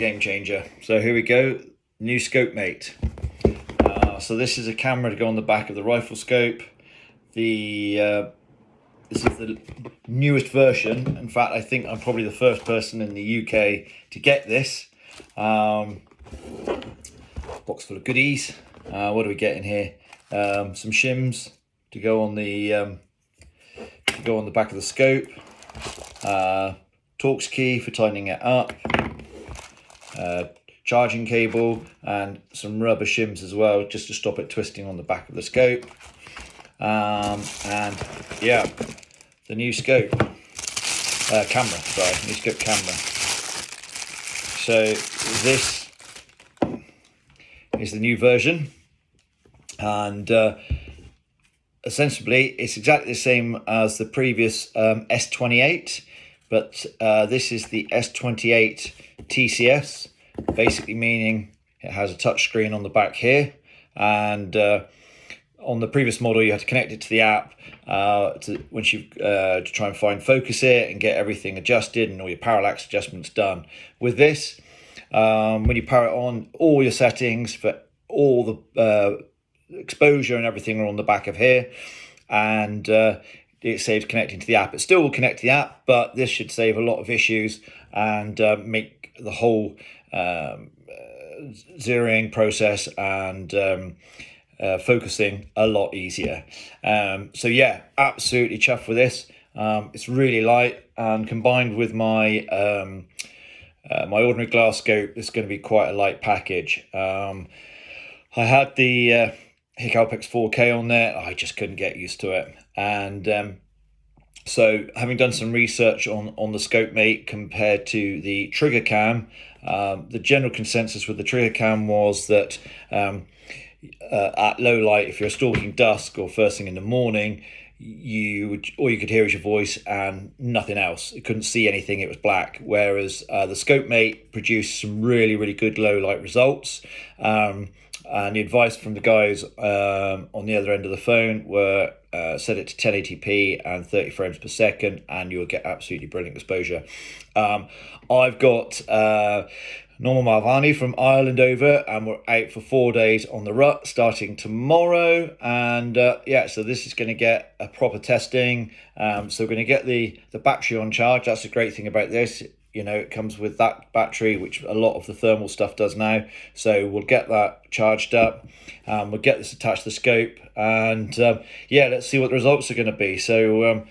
Game changer. So here we go, new Scopemate. So this is a camera to go on the back of the rifle scope. This is the newest version. In fact, I think I'm probably the first person in the UK to get this. Box full of goodies. What do we get in here? Some shims to go on the back of the scope. Torx key for tightening it up. Charging cable and some rubber shims as well, just to stop it twisting on the back of the scope. And yeah, the new scope camera. Sorry, new scope camera. So this is the new version, and essentially it's exactly the same as the previous S28, but this is the S28 TCS. Basically meaning it has a touch screen on the back here, and on the previous model you had to connect it to the app to try and find focus it and get everything adjusted and all your parallax adjustments done. With this, when you power it on, all your settings for all the exposure and everything are on the back of here, and it saves connecting to the app. It still will connect to the app, but this should save a lot of issues and make the whole zeroing process and focusing a lot easier. So yeah, absolutely chuffed with this. It's really light, and combined with my my ordinary glass scope, it's going to be quite a light package. I had the Hicalpex 4K on there. I just couldn't get used to it, and so having done some research on the Scopemate compared to the trigger cam, the general consensus with the trigger cam was that at low light, if you're stalking dusk or first thing in the morning, all you could hear is your voice and nothing else. You couldn't see anything, it was black. Whereas the Scopemate produced some really good low light results. And the advice from the guys on the other end of the phone were set it to 1080p and 30 frames per second, and you'll get absolutely brilliant exposure. I've got Norman Malvani from Ireland over, and we're out for 4 days on the rut starting tomorrow. And yeah, so this is going to get a proper testing. So we're going to get the battery on charge. That's the great thing about this. You know, it comes with that battery, which a lot of the thermal stuff does now. So we'll get that charged up. We'll get this attached to the scope, and yeah, let's see what the results are going to be. So